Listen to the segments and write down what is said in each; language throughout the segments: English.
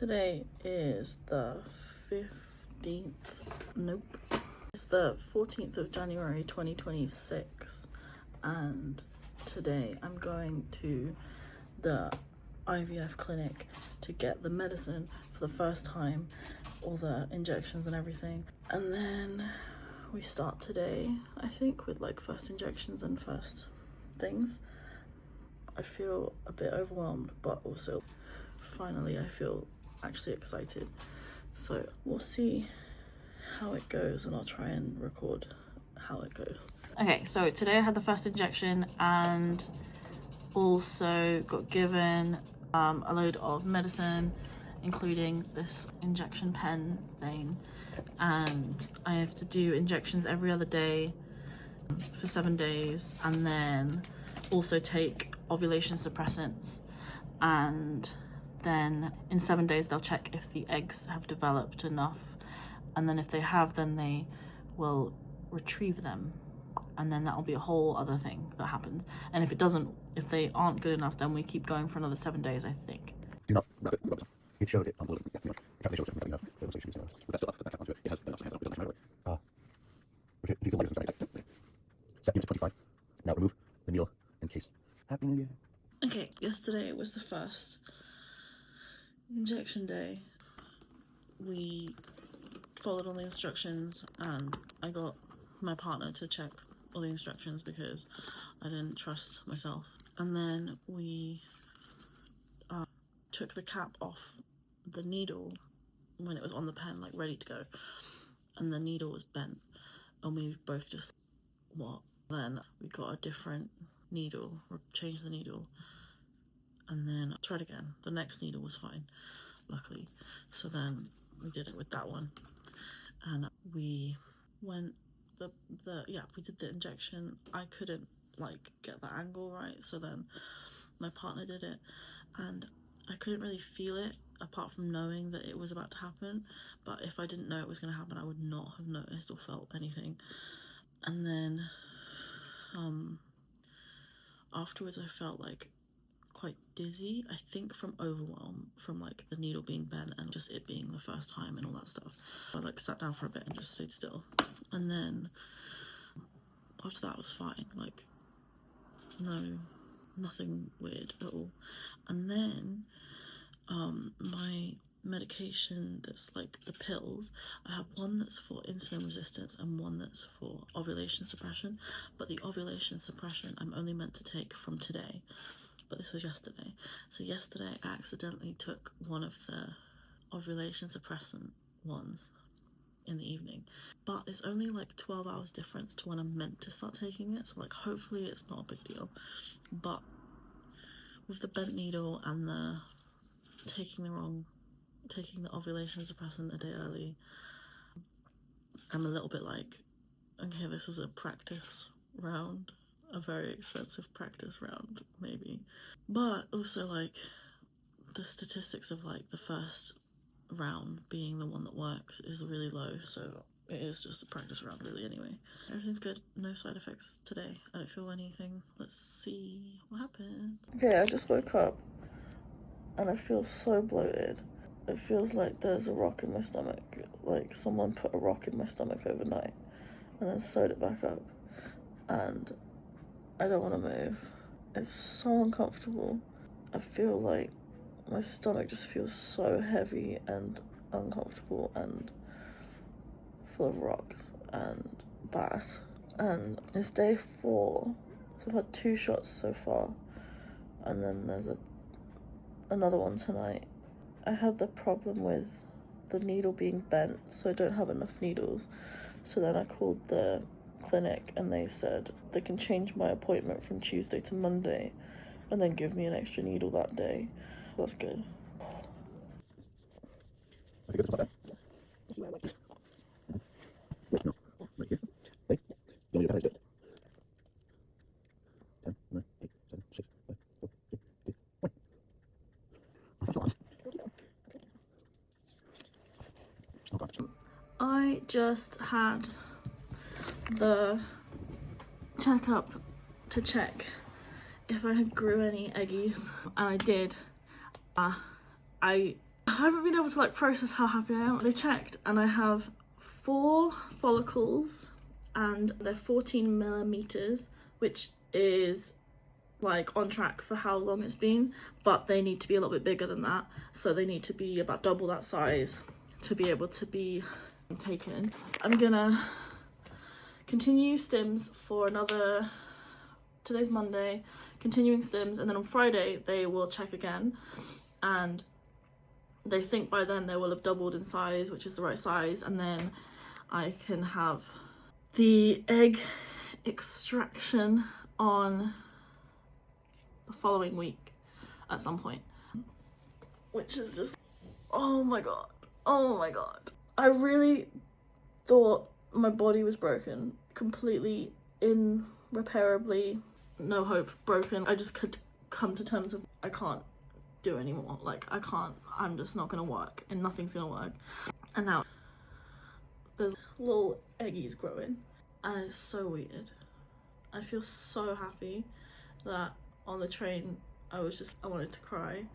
Today is the 15th, nope, it's the 14th of January 2026, and today I'm going to the IVF clinic to get the medicine for the first time, all the injections and everything, and then we start today, I think, with like first injections and first things. I feel a bit overwhelmed, but also finally I feel actually excited, so we'll see how it goes and I'll try and record how it goes. Okay, so today I had the first injection and also got given a load of medicine, including this injection pen thing, and I have to do injections every other day for 7 days, and then also take ovulation suppressants, and then in 7 days they'll check if the eggs have developed enough, and then if they have, then they will retrieve them, and then that'll be a whole other thing that happens. And if it doesn't, if they aren't good enough, then we keep going for another 7 days, I think. Do not wrap it. It showed it on the lip. Yeah, they showed it. It looks like she's, but that's still up. That's onto it. It has the license right away. Retrieve the license right. Set unit 25. Now remove the needle and case. Happy New Year. Okay, yesterday was the first injection day. We followed all the instructions and I got my partner to check all the instructions because I didn't trust myself. And then we took the cap off the needle when it was on the pen, like ready to go, and the needle was bent, and we both just, what? Then we got a different needle, changed the needle, and then tried again. The next needle was fine, luckily. So then we did it with that one, and we went we did the injection. I couldn't like get the angle right, so then my partner did it, and I couldn't really feel it apart from knowing that it was about to happen. But if I didn't know it was going to happen, I would not have noticed or felt anything. And then afterwards I felt like quite dizzy, I think from overwhelm, from like the needle being bent and just it being the first time and all that stuff. I like sat down for a bit and just stayed still, and then after that was fine, like nothing weird at all. And then my medication, that's like the pills, I have one that's for insulin resistance and one that's for ovulation suppression, but the ovulation suppression I'm only meant to take from today, but this was yesterday. So yesterday I accidentally took one of the ovulation suppressant ones in the evening, but it's only like 12 hours difference to when I'm meant to start taking it, so like hopefully it's not a big deal. But with the bent needle and the taking the ovulation suppressant a day early, I'm a little bit like, okay, this is a practice round, a very expensive practice round maybe, but also like the statistics of like the first round being the one that works is really low, so it is just a practice round really anyway. Everything's good, no side effects today. I don't feel anything. Let's see what happens. Okay, I just woke up and I feel so bloated. It feels like there's a rock in my stomach, like someone put a rock in my stomach overnight and then sewed it back up, and I don't want to move. It's so uncomfortable. I feel like my stomach just feels so heavy and uncomfortable and full of rocks and bad. And it's day 4, so I've had 2 shots so far, and then there's another one tonight. I had the problem with the needle being bent, so I don't have enough needles. So then I called the clinic and they said they can change my appointment from Tuesday to Monday and then give me an extra needle that day. That's good. I think it's about that. This is where I like it. Wait, no. Right here. Wait. You want me to do it? 10, 9, 8, 7, 6, 5, 4, 3, 2, 1. That's all. Oh god. I just had the checkup to check if I had grew any eggies, and I did. I I haven't been able to like process how happy I am. They checked and I have 4 follicles and they're 14 millimeters, which is like on track for how long it's been, but they need to be a little bit bigger than that. So they need to be about double that size to be able to be taken. I'm gonna continue Stims for another, today's Monday, continuing Stims, and then on Friday they will check again, and they think by then they will have doubled in size, which is the right size, and then I can have the egg extraction on the following week at some point, which is just, oh my god, oh my god. I really thought my body was broken, completely irreparably, no hope, broken. I just could come to terms with I can't do anymore. Like I can't, I'm just not gonna work and nothing's gonna work. And now there's little eggies growing and it's so weird. I feel so happy that on the train I wanted to cry,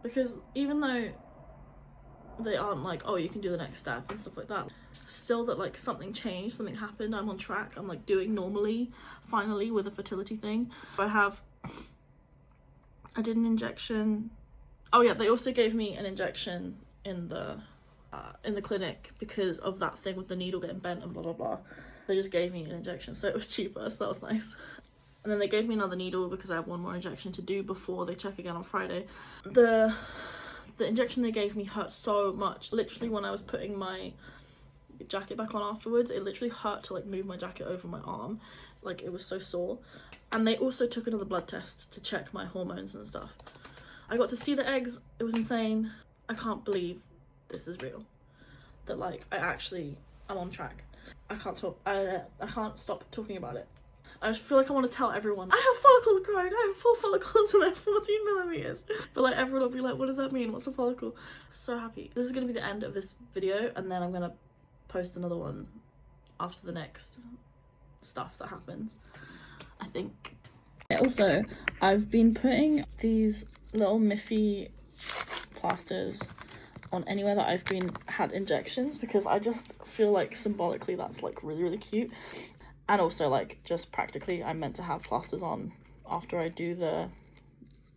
because even though they aren't like, oh, you can do the next step and stuff like that, still that like something changed, something happened, I'm on track, I'm like doing normally finally with a fertility thing. I did an injection. Oh yeah, they also gave me an injection in the clinic because of that thing with the needle getting bent and blah blah blah. They just gave me an injection, so it was cheaper, so that was nice. And then they gave me another needle because I have one more injection to do before they check again on Friday. The injection they gave me hurt so much. Literally when I was putting my jacket back on afterwards, it literally hurt to like move my jacket over my arm. Like it was so sore. And they also took another blood test to check my hormones and stuff. I got to see the eggs. It was insane. I can't believe this is real. That like I'm on track. I can't talk. I can't stop talking about it. I just feel like I want to tell everyone, I have follicles growing, I have 4 follicles and they're 14 millimeters. But like everyone will be like, what does that mean? What's a follicle? So happy. This is going to be the end of this video, and then I'm going to post another one after the next stuff that happens, I think. Also, I've been putting these little Miffy plasters on anywhere that I've had injections, because I just feel like symbolically that's like really, really cute. And also like just practically I'm meant to have plasters on after I do the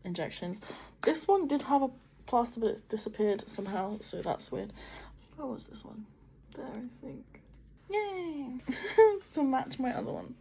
injections. This one did have a plaster but it's disappeared somehow, so that's weird. Where was this one? There, I think. Yay! To match my other one.